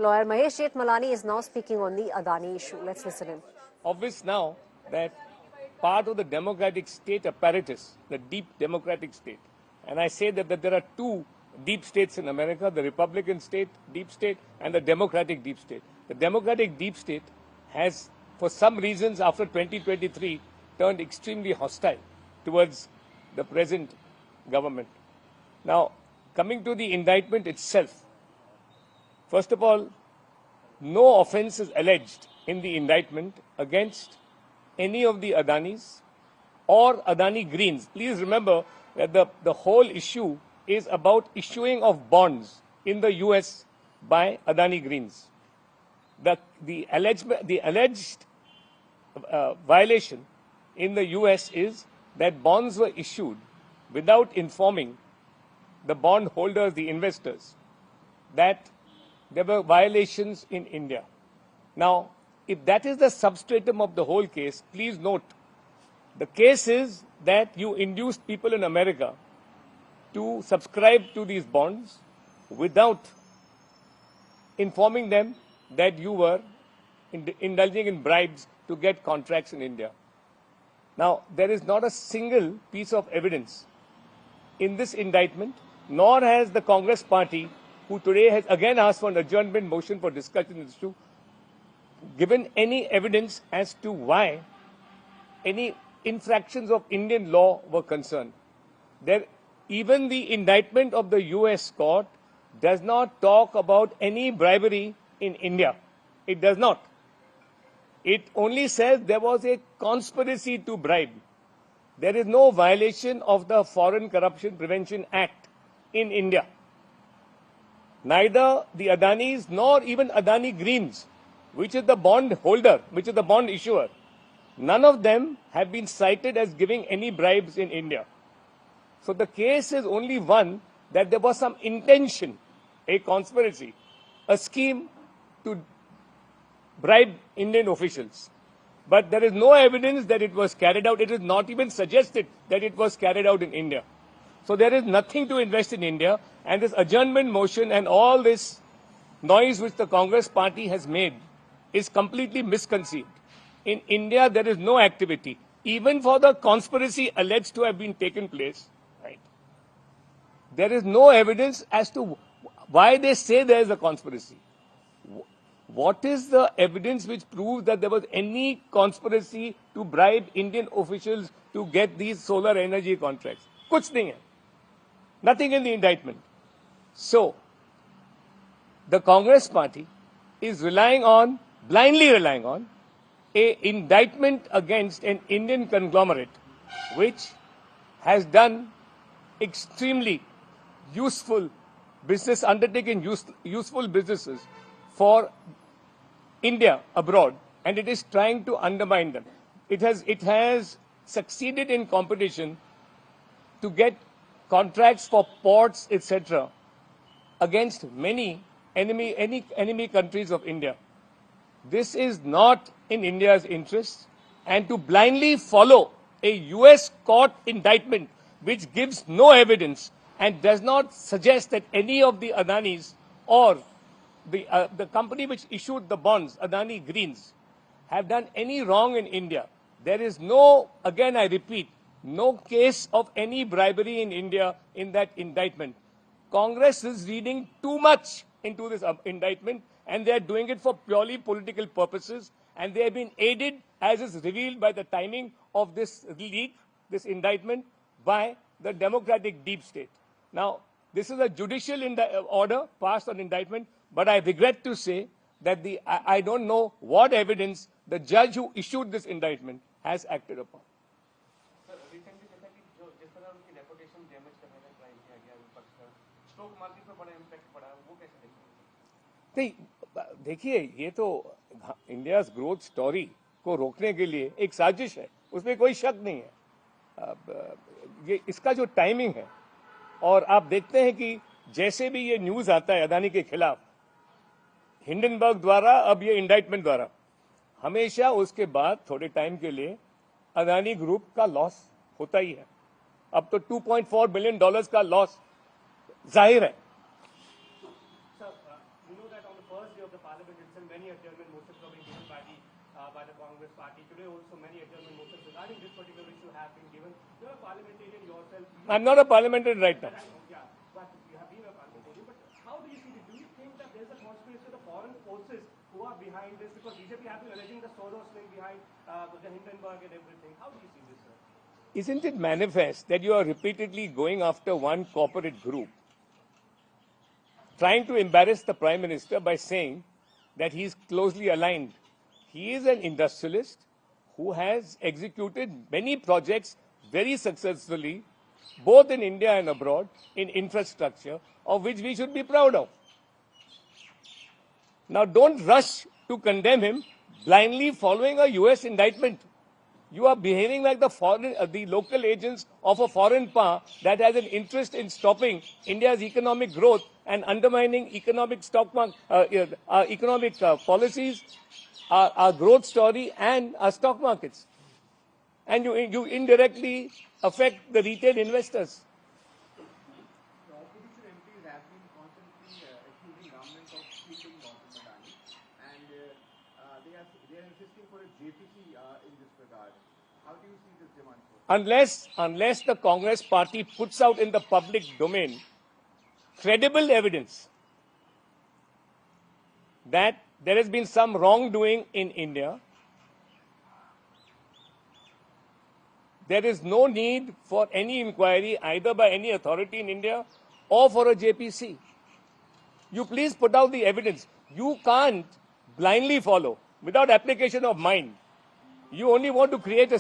Lawyer Mahesh Jethmalani is now speaking on the Adani issue. Let's listen in. Obvious now that part of the democratic state apparatus, the deep democratic state, and I say that there are two deep states in America, the Republican state, deep state, and the democratic deep state. The democratic deep state has, for some reasons after 2023, turned extremely hostile towards the present government. Now, coming to the indictment itself, first of all, no offense is alleged in the indictment against any of the Adanis or Adani Greens. Please remember that the whole issue is about issuing of bonds in the US by Adani Greens. The alleged violation in the US is that bonds were issued without informing the bondholders, the investors, that there were violations in India. Now, if that is the substratum of the whole case, please note, the case is that you induced people in America to subscribe to these bonds without informing them that you were indulging in bribes to get contracts in India. Now, there is not a single piece of evidence in this indictment, nor has the Congress party, who today has again asked for an adjournment motion for discussion on this issue, given any evidence as to why any infractions of Indian law were concerned. Even the indictment of the US court does not talk about any bribery in India. It does not. It only says there was a conspiracy to bribe. There is no violation of the Foreign Corruption Prevention Act in India. Neither the Adanis nor even Adani Greens, which is the bond holder, which is the bond issuer, none of them have been cited as giving any bribes in India. So the case is only one that there was some intention, a conspiracy, a scheme to bribe Indian officials. But there is no evidence that it was carried out. It is not even suggested that it was carried out in India. So there is nothing to invest in India, and this adjournment motion and all this noise which the Congress party has made is completely misconceived. In India, there is no activity, even for the conspiracy alleged to have been taken place. Right? There is no evidence as to why they say there is a conspiracy. What is the evidence which proves that there was any conspiracy to bribe Indian officials to get these solar energy contracts? Kuch nahi hai. Nothing in the indictment. So, the Congress party is blindly relying on, an indictment against an Indian conglomerate which has done extremely useful business, undertaken useful businesses for India abroad, and it is trying to undermine them. It has succeeded in competition to get contracts for ports, etc., against many enemy countries of India. This is not in India's interest, and to blindly follow a US court indictment which gives no evidence and does not suggest that any of the Adanis or the company which issued the bonds, Adani Greens, have done any wrong in India. There is no, again I repeat, no case of any bribery in India in that indictment. Congress is reading too much into this indictment, and they are doing it for purely political purposes, and they have been aided, as is revealed by the timing of this leak, this indictment, by the democratic deep state. Now, this is a judicial order passed on indictment, but I regret to say that I don't know what evidence the judge who issued this indictment has acted upon. नहीं, देखिए, ये तो India growth story को रोकने के लिए एक साजिश है, उसमें कोई शक नहीं है. ये इसका जो टाइमिंग है, और आप देखते हैं कि जैसे भी ये न्यूज आता है अदानी के खिलाफ, हिंडनबर्ग द्वारा, अब ये इंडाइटमेंट द्वारा, हमेशा उसके बाद थोड़े टाइम के लिए अदानी ग्रुप का लॉस होता ही है. अब तो $2.4 बिलियन का लॉस जाहिर है. You know that on the first day of the many adjournment motions have been given by the Congress party. Today also many adjournment motions regarding this particular issue have been given. You're a parliamentarian yourself. I'm not a parliamentarian right now. Yeah, but you have been a parliamentarian. But how do you see this? Do you think that there's a conspiracy of the foreign forces who are behind this? Because BJP have been alleging the Soros link behind the Hindenburg and everything. How do you see this, sir? Isn't it manifest that you are repeatedly going after one corporate group, trying to embarrass the Prime Minister by saying that he is closely aligned? He is an industrialist who has executed many projects very successfully, both in India and abroad, in infrastructure, of which we should be proud of. Now, don't rush to condemn him blindly following a US indictment. You are behaving like the local agents of a foreign power that has an interest in stopping India's economic growth and undermining economic economic policies, our growth story, and our stock markets. And you indirectly affect the retail investors. The opposition MPs have been constantly accusing government of cheating Gautam Adani, and they are insisting for a JPC in this regard. How do you see this demand? Unless the Congress party puts out in the public domain credible evidence that there has been some wrongdoing in India, there is no need for any inquiry either by any authority in India or for a JPC. You please put out the evidence. You can't blindly follow without application of mind. You only want to create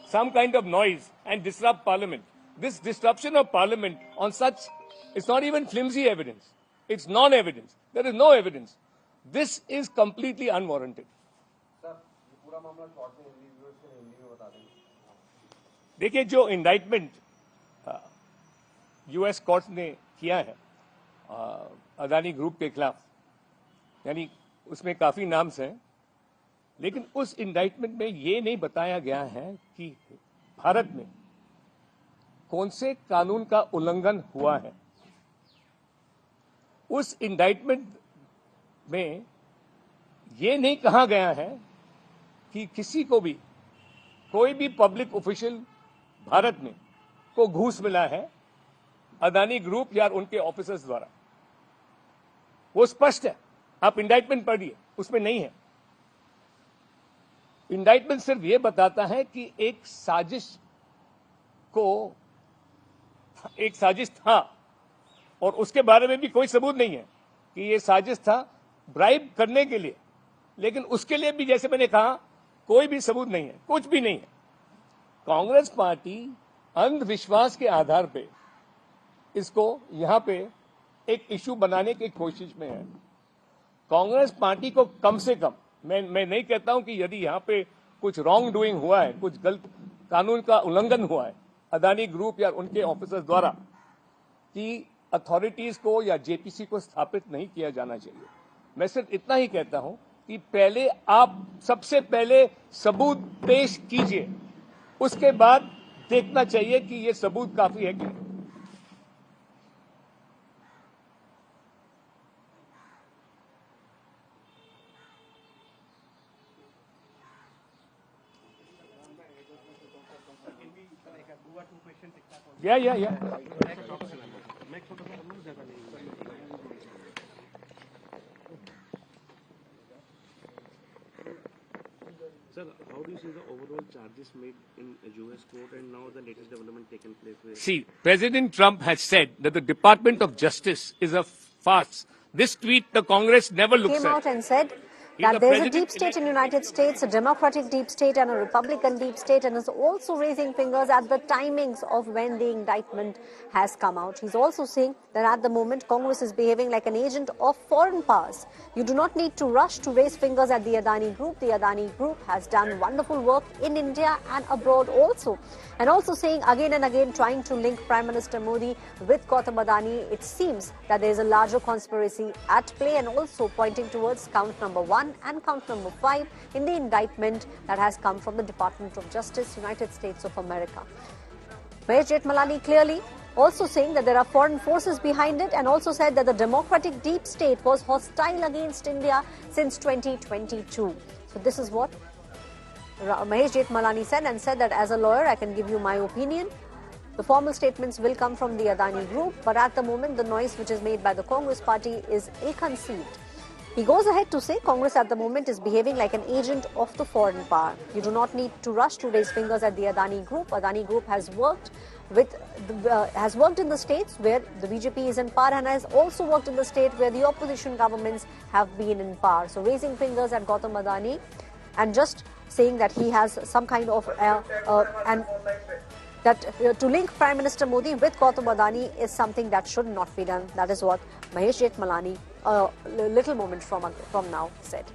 some kind of noise and disrupt Parliament. This disruption of Parliament on such, it's not even flimsy evidence. It's non-evidence. There is no evidence. This is completely unwarranted. देखिए, जो indictment US court ने किया है Adani group के खिलाफ, यानी उसमें काफी नाम्स हैं, लेकिन उस इंडाइटमेंट में ये नहीं बताया गया है कि भारत में कौन से कानून का उल्लंघन हुआ है। उस इंडाइटमेंट में ये नहीं कहा गया है कि किसी को भी, कोई भी पब्लिक ऑफिशियल भारत में को घूस मिला है अदानी ग्रुप या उनके ऑफिसर्स द्वारा। वो स्पष्ट है, आप इंडाइटमेंट पढ़िए, उसमें नहीं है। इंडाइटमेंट सिर्फ ये बताता है कि एक साजिश था, और उसके बारे में भी कोई सबूत नहीं है कि ये साजिश था ब्राइब करने के लिए, लेकिन उसके लिए भी, जैसे मैंने कहा, कोई भी सबूत नहीं है, कुछ भी नहीं है। कांग्रेस पार्टी अंधविश्वास के आधार पे इसको यहां पे एक इशू बनाने की कोशिश में है। कांग्रेस पार्टी को कम से कम, मैं नहीं कहता हूं कि यदि यहां पे कुछ रॉन्ग डूइंग हुआ है, कुछ गलत कानून का उल्लंघन हुआ है अदानी ग्रुप या उनके ऑफिसर्स द्वारा, कि अथॉरिटीज को या जेपीसी को स्थापित नहीं किया जाना चाहिए। मैं सिर्फ इतना ही कहता हूं कि पहले आप सबसे पहले सबूत पेश कीजिए, उसके बाद देखना चाहिए कि ये सबूत काफी है कि नहीं। Yeah. Sir, how do you see the overall charges made in a US court and now the latest development taken place with? See, President Trump has said that the Department of Justice is a farce. This tweet the Congress never looks Came at. out and said He's that a there's a president deep state in elected. United States, a Democratic deep state and a Republican deep state, and is also raising fingers at the timings of when the indictment has come out. He's also saying that at the moment Congress is behaving like an agent of foreign powers. You do not need to rush to raise fingers at the Adani Group. The Adani Group has done wonderful work in India and abroad also. And also saying again and again, trying to link Prime Minister Modi with Gautam Adani, it seems that there is a larger conspiracy at play, and also pointing towards count number 1 and count number 5 in the indictment that has come from the Department of Justice, United States of America. Mahesh Jethmalani clearly also saying that there are foreign forces behind it, and also said that the democratic deep state was hostile against India since 2022. So this is what Mahesh Jethmalani said, and said that as a lawyer I can give you my opinion. The formal statements will come from the Adani group, but at the moment the noise which is made by the Congress party is ill-conceived. He goes ahead to say Congress at the moment is behaving like an agent of the foreign power. You do not need to rush to raise fingers at the Adani group. Adani group has worked in the states where the BJP is in power, and has also worked in the state where the opposition governments have been in power. So raising fingers at Gautam Adani and just saying that he has some kind of to link Prime Minister Modi with Gautam Adani is something that should not be done. That is what Mahesh Jethmalani, a little moment from now, said.